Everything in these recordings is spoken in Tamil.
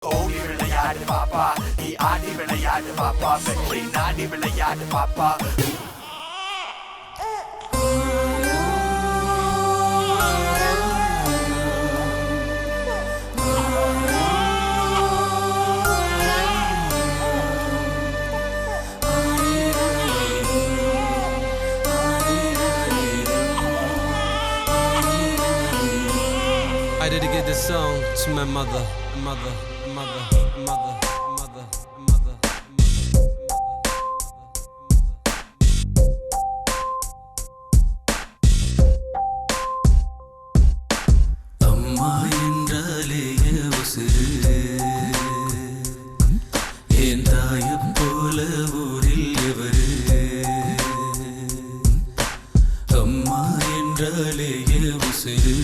ஓடி விளையாடு பாப்பா, நீ ஆடி விளையாடு பாப்பா, வெற்றி நாடி விளையாடு பாப்பா. I dedicate this song to my mother. அம்மா என்றாலே உசுரு, என் தாயைப் போல ஊரில் எவரு. அம்மா என்றாலே உசுரு,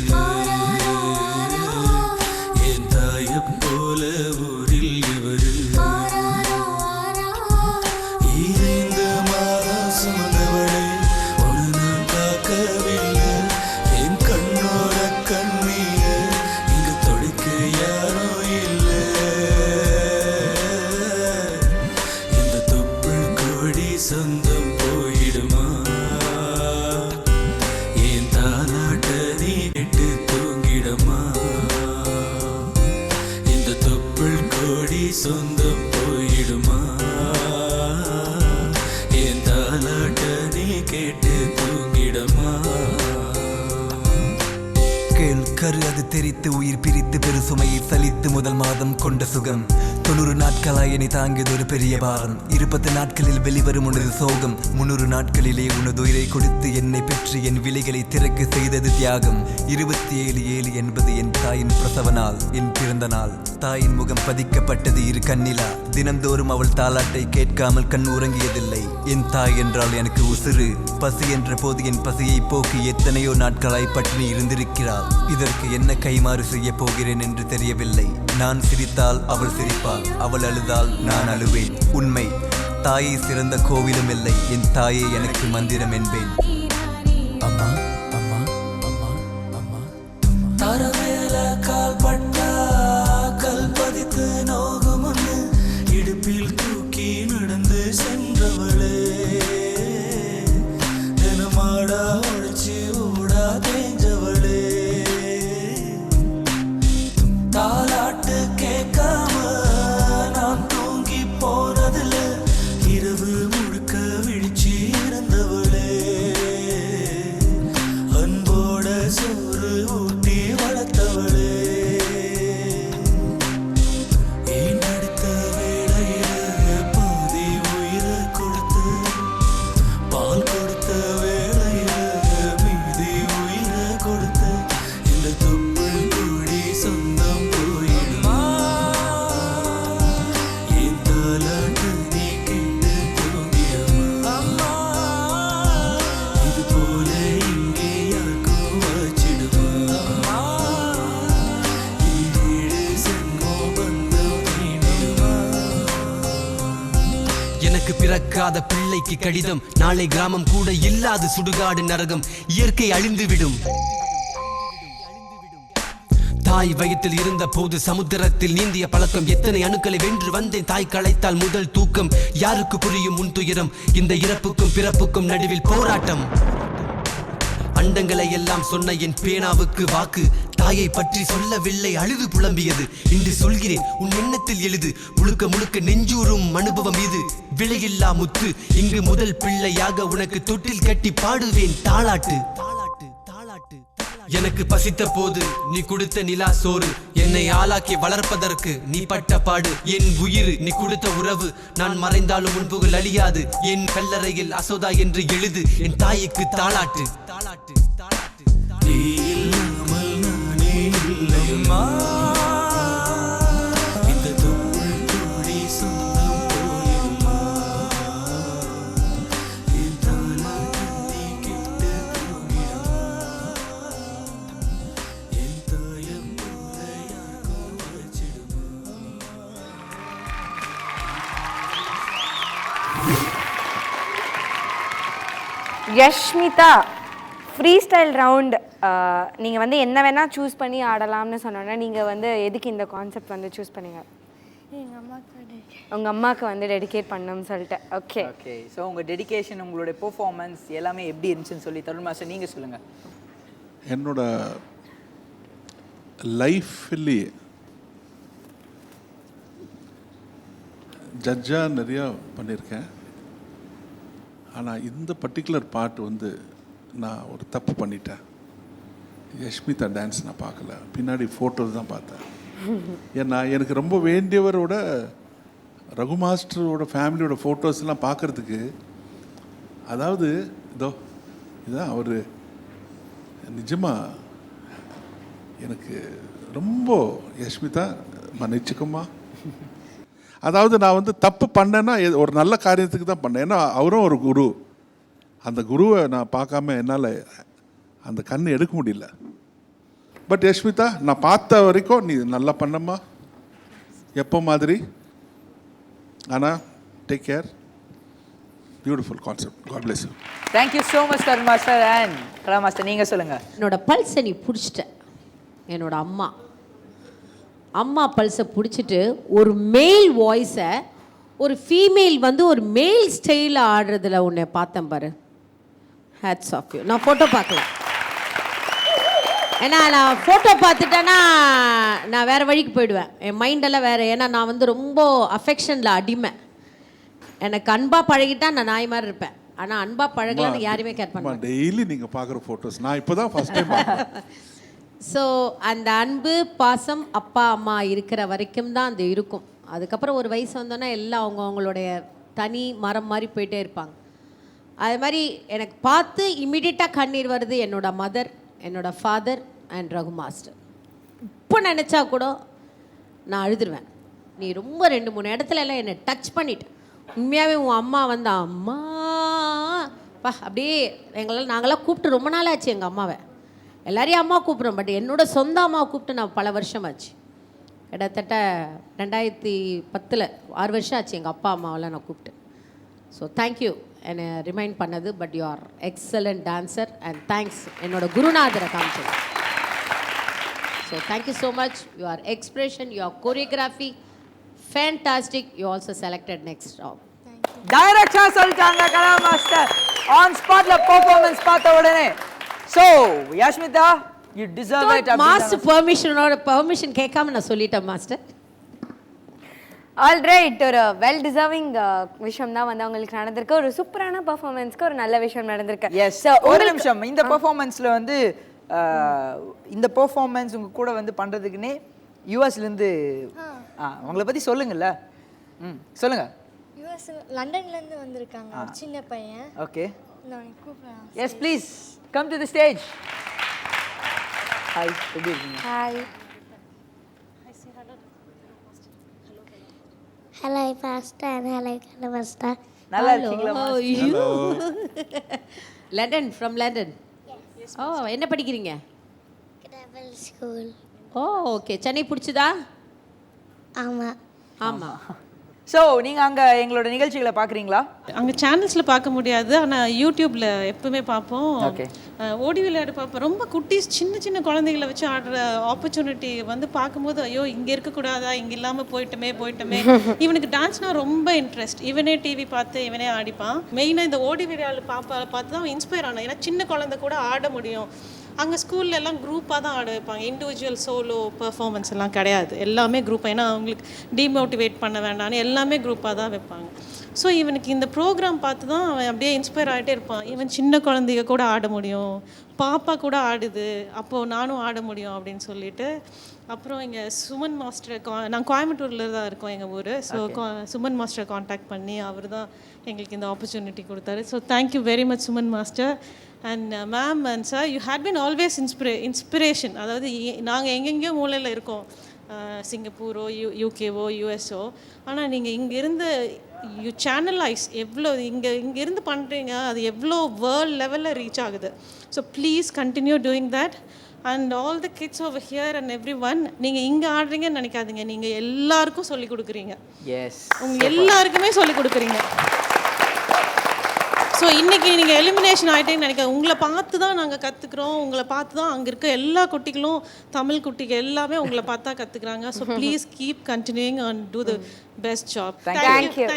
என் தாயைப் போல ஊரில் எவரு. இந்த மாதம் சுமந்தவளே, உன்னை நான் காக்கவில்லை. என் கண்ணோட கண்ணீர் இங்கு தொடுக்க யாரும் இல்லை. இந்த தொப்புள் கொடி சொந்தம் போயிடுமா? என் தாலாட்ட நீ கேட்டு தூங்கிடமா? இந்த தொப்புள் கொடி சொந்தம் போயிடுமா? என் தாலாட்ட நீ கேட்டு தூங்கிடமா? கேள்கரு அது தெரித்து உயிர் பிரித்து பெருசுமையை சலித்து முதல் மாதம் கொண்ட சுகம் 90 நாட்களாய் என்னை தாங்கியது ஒரு பெரிய பாரம். 20 நாட்களில் வெளிவரும் உனது சோகம். 300 நாட்களிலே உனது உயிரை கொடுத்து என்னை பெற்று என் விலைகளை திறக்க செய்தது தியாகம். 27/7 என்பது என் தாயின் பிரசவ நாள், என் பிறந்த நாள். தாயின் முகம் பதிக்கப்பட்டது இரு கண்ணிலா. தினந்தோறும் அவள் தாலாட்டை கேட்காமல் கண் உறங்கியதில்லை. என் தாய் என்றால் எனக்கு உசுறு. பசி என்ற போது என் பசியை போக்கி எத்தனையோ நாட்களாய் பட்டினி இருந்திருக்கிறாள். இதற்கு என்ன கைமாறு செய்ய போகிறேன் என்று தெரியவில்லை. நான் சிரித்தால் அவள் சிரிப்பாள், அவள் அழுதால் நான் அழுவேன். உண்மை, தாயை சிறந்த கோவிலும் இல்லை. என் தாயே எனக்கு மந்திரம் என்பேன். அம்மா அம்மா அம்மா அம்மா. தரமேல கால் பட்டா கல் பதித்து நோகும் ஒன்று, இடுப்பில் தூக்கி நடந்து சென்றவளே. தினமாடா உழைச்சி ஊடா தேஞ்சவளே. தாலாட்டு கேட்காம நான் தூங்கி போனதில்ல. இரவு முழுக்க விழிச்சி இருந்தவளே. அன்போட சோறு ஊட்டி வளர்த்தவளே. ஈண்டெடுத்த வேளையில பாதி உயிரை கொடுத்து, பால் கொடுத்த வேளையில மீதி உயிரை கொடுத்து, இந்த தொப்புள் கொடி சொந்தம் போயிடுமா? என் தாலாட்டு நீ கேட்டு தூங்கிடமா? இது போல இங்கே யாருக்கும் வச்சிடுமா? ஈடு செங்கோ பந்தம் நீடுமா? எனக்கு பிறக்காத பிள்ளைக்கு கடிதம். நாளை கிராமம் கூட இல்லாது சுடுகாடு நரகம். இயற்கை அழிந்துவிடும். தாய் வயிற்றில் இருந்த போது சமுத்திரத்தில் நீந்திய பழக்கம். எத்தனை அணுக்களை வென்று வந்தேன். தாய் களைத்தால் முதல் தூக்கம். யாருக்கு புரியும் உன் துயரம்? இந்த இறப்புக்கும் பிறப்புக்கும் நடுவில் போராட்டம். அண்டங்களை எல்லாம் சொன்ன என் பேனாவுக்கு வாக்கு தாயை பற்றி சொல்லவில்லை, அழுது புலம்பியது. இன்று சொல்கிறேன், உன் எண்ணத்தில் எழுது. முழுக்க முழுக்க நெஞ்சூரும் அனுபவம் இது. விலையில்லா முத்து. இங்கு முதல் பிள்ளையாக உனக்கு தொட்டில் கட்டி பாடுவேன் தாலாட்டு. எனக்கு பசித்த போது நீ கொடுத்த நிலா சோறு. என்னை ஆளாக்கி வளர்ப்பதற்கு நீ பட்ட பாடு. என் உயிர் நீ கொடுத்த உறவு. நான் மறைந்தாலும் உன் புகழ் அழியாது. என் கல்லறையில் அசோதா என்று எழுது. என் தாய்க்கு தாலாட்டு. நீ இல்லாமல் நானே இல்லையம்மா. இந்த தொப்புள் கொடி சொந்தம் போயிடுமா? என் தாலாட்டு நீ கேட்டு தூங்கிடுமா? என் தாயைப் போல யாருக்கும் வச்சிடுமா? யஷ்மிதா ஃப்ரீ ஸ்டைல் ரவுண்ட் நீங்கள் வந்து என்ன வேணால் சூஸ் பண்ணி ஆடலாம்னு சொன்னோன்னா நீங்கள் வந்து எதுக்கு இந்த கான்செப்ட் வந்து சூஸ் பண்ணீங்க? எங்கள் அம்மாவுக்கு dedicate. உங்கள் அம்மாவுக்கு வந்து டெடிகேட் பண்ணணும்னு சொல்லிட்டு. Okay, okay. ஸோ உங்கள் டெடிகேஷன், உங்களுடைய பெர்ஃபார்மன்ஸ் எல்லாமே எப்படி இருந்துச்சுன்னு சொல்லி தருண் மாஸ்டர் நீங்கள் சொல்லுங்கள். என்னோட லைஃப்லேயே ஜட்ஜாக நிறையா பண்ணியிருக்கேன். ஆனால் இந்த பர்டிகுலர் பார்ட் வந்து நான் ஒரு தப்பு பண்ணிட்டேன். யஷ்மிதா டான்ஸ் நான் பார்க்கல, பின்னாடி ஃபோட்டோஸ் தான் பார்த்தேன். ஏன்னா எனக்கு ரொம்ப வேண்டியவரோட ரகு மாஸ்டரோட ஃபேமிலியோட ஃபோட்டோஸ்லாம் பார்க்குறதுக்கு, அதாவது இதோ இதுதான் அவர். நிஜமாக எனக்கு ரொம்ப யஷ்மிதா மன்னிச்சுக்கம்மா. அதாவது நான் வந்து தப்பு பண்ணேன்னா ஒரு நல்ல காரியத்துக்கு தான் பண்ணேன். ஏன்னா அவரும் ஒரு குரு. அந்த குருவை நான் பார்க்காம என்னால் அந்த கண் எடுக்க முடியல. பட் யஷ்மிதா, நான் பார்த்த வரைக்கும் நீ நல்லா பண்ணம்மா, எப்போ மாதிரி. ஆனால் take care. Beautiful concept. God bless you. Thank you so much Tarun master and Kala master. நீங்கள் சொல்லுங்கள். என்னோட பல்ஸை நீ பிடிச்சிட்ட. என்னோட அம்மா பல்ஸை பிடிச்சிட்டு ஒரு மேல் வாய்ஸை ஒரு ஃபீமேல் வந்து ஒரு மேல் ஸ்டைலில் ஆடுறதுல உன்னை பார்த்தேன் பாரு. Hats off you. நான் ஃபோட்டோ பார்க்கல, ஏன்னா நான் ஃபோட்டோ பார்த்துட்டேன்னா நான் வேறு வழிக்கு போயிடுவேன். என் மைண்டெல்லாம் வேறு. ஏன்னா நான் வந்து ரொம்ப அஃபெக்ஷனில் அடிமை. எனக்கு அன்பாக பழகிட்டா நான் நாய் மாதிரி இருப்பேன். ஆனால் அன்பாக பழகலான்னு யாருமே கேர் பண்ண. டெய்லி நீங்கள் பார்க்குற ஃபோட்டோஸ் நான் இப்போ தான் ஃபர்ஸ்ட் டைம் பார்க்குறேன். ஸோ அந்த அன்பு பாசம் அப்பா அம்மா இருக்கிற வரைக்கும் தான் அது இருக்கும். அதுக்கப்புறம் ஒரு வயசு வந்தோன்னா எல்லாம் அவங்களுடைய தனி மரம் மாதிரி போயிட்டே இருப்பாங்க. அது மாதிரி எனக்கு பார்த்து இம்மிடியட்டாக கண்ணீர் வருது என்னோட மதர், என்னோட ஃபாதர் அண்ட் ரகு மாஸ்டர். இப்போ நினச்சா கூட நான் அழுதுருவேன். நீ ரொம்ப 2-3 இடத்துல எல்லாம் என்னை டச் பண்ணிட்டு. உண்மையாகவே உன் அம்மா வந்து அம்மா பா அப்படியே நாங்களாம் கூப்பிட்டு ரொம்ப நாள் ஆச்சு. எங்கள் அம்மாவை எல்லாரையும் அம்மா கூப்பிட்றோம், பட் என்னோட சொந்த அம்மாவை கூப்பிட்டு நான் பல வருஷம் ஆச்சு. கிட்டத்தட்ட 2010 6 வருஷம் ஆச்சு எங்கள் அப்பா அம்மாவெல்லாம் நான் கூப்பிட்டு. ஸோ தேங்க்யூ என்னை ரிமைண்ட் பண்ணது. But you are excellent dancer and thanks என்னோட குருநாதரை காமிச்சது. So thank you so much. Your expression, your choreography fantastic. You also selected next round. டைரக்டாக சொல்லிட்டாங்க கலா மாஸ்டர். ஆன் ஸ்பாட்ல பெர்ஃபார்மன்ஸ் பார்த்த உடனே. So Yashmitha, you deserve it. Master permission கேட்காம நான் சொல்லிட்டேன் மாஸ்டர். ஆல்ரைட். ஒரு வெல் டிசர்விங் விஷயம் தான் வந்து அவங்களுக்கு நடந்திருக்கு. ஒரு சூப்பரான பர்ஃபார்மன்ஸ்க்கு ஒரு நல்ல விஷயம் நடந்திருக்கு. எஸ். ஒரு நிமிஷம். இந்த பெர்ஃபார்மன்ஸில் வந்து இந்த பெர்ஃபார்மன்ஸ் உங்கள் கூட வந்து பண்ணுறதுக்குன்னே யூஎஸ்லேருந்து அவங்கள பற்றி சொல்லுங்கள்ல. சொல்லுங்கள். யூஎஸ் லண்டன்லேருந்து வந்திருக்காங்க ஒரு சின்ன பையன். ஓகே. நான் கூப்பிட்றேன். Yes please come to the stage. Hi, எப்படி இருக்கீங்க? Hi. Hello master and hello Kala master. நல்லா இருக்கீங்களா? London, from London. ஓ, என்ன படிக்கிறீங்க? Gravel school. Oh, okay. Chennai பிடிச்சதா? ஆமாம். ஆமாம். ஸோ நீங்கள் அங்கே எங்களோட நிகழ்ச்சிகளை பார்க்குறீங்களா? அங்கே சேனல்ஸில் பார்க்க முடியாது, ஆனால் யூடியூப்பில் எப்பவுமே பார்ப்போம். ஓகே. ஓடி விளையாடு பார்ப்போம். ரொம்ப குட்டீஸ் சின்ன சின்ன குழந்தைகளை வச்சு ஆடுற ஆப்பர்ச்சுனிட்டி வந்து பார்க்கும்போது ஐயோ இங்கே இருக்கக்கூடாதா, இங்கே இல்லாமல் போயிட்டோமே. இவனுக்கு டான்ஸ்னால் ரொம்ப இன்ட்ரெஸ்ட். இவனே டிவி பார்த்து இவனே ஆடிப்பான். மெயினாக இந்த ஓடி விளையாடு பார்த்து தான் இன்ஸ்பயர் ஆனான். ஏன்னா சின்ன குழந்தை கூட ஆட முடியும். அங்கே ஸ்கூல்ல எல்லாம் குரூப்பாக தான் ஆட வைப்பாங்க. இண்டிவிஜுவல் சோலோ பெர்ஃபார்மன்ஸ் எல்லாம் கிடையாது, எல்லாமே குரூப்பாக. ஏன்னா அவங்களுக்கு டிமோட்டிவேட் பண்ண வேண்டாம்னு எல்லாமே குரூப்பாக தான் வைப்பாங்க. ஸோ இவனுக்கு இந்த ப்ரோக்ராம் பார்த்து தான் அவன் அப்படியே இன்ஸ்பயர் ஆகிட்டே இருப்பான். இவன் சின்ன குழந்தைங்க கூட ஆட முடியும், பாப்பா கூட ஆடுது, அப்போது நானும் ஆட முடியும் அப்படின்னு சொல்லிட்டு அப்புறம் இங்கே சுமன் மாஸ்டரை நாங்கள் கோயம்புத்தூரில் தான் இருக்கோம் எங்கள் ஊர். ஸோ சுமன் மாஸ்டரை காண்டாக்ட் பண்ணி அவர் தான் எங்களுக்கு இந்த ஆப்பர்ச்சுனிட்டி கொடுத்தாரு. So thank you very much Suman master and ma'am and sir. You had been always inspiration. அதாவது நாங்கள் எங்கெங்கேயோ மூலையில் இருக்கோம், சிங்கப்பூரோ யூகேவோ யூஎஸ்ஓ, ஆனால் நீங்கள் இங்கேருந்து யூ சேனலைஸ் எவ்வளோ இங்கேருந்து பண்ணுறீங்க, அது எவ்வளோ வேர்ல்ட் லெவலில் ரீச் ஆகுது. So please continue doing that. And all the kids over here and every one, நீங்கள் இங்கே ஆடுறீங்கன்னு நினைக்காதீங்க, நீங்கள் எல்லாருக்கும் சொல்லிக் கொடுக்குறீங்க. எஸ், உங்கள் எல்லாருக்குமே சொல்லிக் கொடுக்குறீங்க. ஸோ ஸோ இன்றைக்கி நீங்கள் எலிமினேஷன் ஆகிட்டேன்னு நினைக்கிறேன். உங்களை பார்த்து தான் நாங்கள் கற்றுக்குறோம், உங்களை பார்த்து தான் அங்கே இருக்க எல்லா குட்டிகளும், தமிழ் குட்டிகள் எல்லாமே உங்களை பார்த்தா கற்றுக்குறாங்க. So please keep continuing and do the best job. Thank you.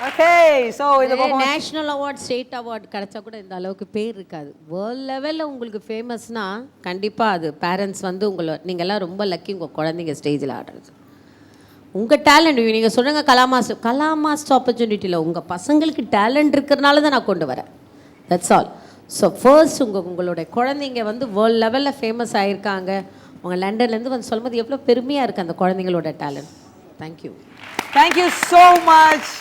Okay so இந்த நேஷ்னல் அவார்ட், ஸ்டேட் அவார்ட் கிடைச்சா கூட இந்த அளவுக்கு பேர் இருக்காது. வேர்ல்ட் லெவலில் உங்களுக்கு ஃபேமஸ்னா கண்டிப்பாக அது பேரண்ட்ஸ் வந்து நீங்கள்லாம் ரொம்ப லக்கி உங்கள் குழந்தைங்க ஸ்டேஜில் ஆடுறது. உங்கள் டேலண்ட் நீங்கள் சொல்லுங்க கலாமாஸ்ட் ஆப்பர்ச்சுனிட்டியில் உங்கள் பசங்களுக்கு டேலண்ட் இருக்கிறனால தான் நான் கொண்டு வரேன். That's all. ஸோ ஃபர்ஸ்ட் உங்களுடைய குழந்தைங்க வந்து வேர்ல்ட் லெவலில் ஃபேமஸ் ஆகியிருக்காங்க. உங்கள் லண்டன்லேருந்து வந்து சொல்லும்போது எவ்வளோ பெருமையாக இருக்குது அந்த குழந்தைங்களோட டேலண்ட். Thank you so much.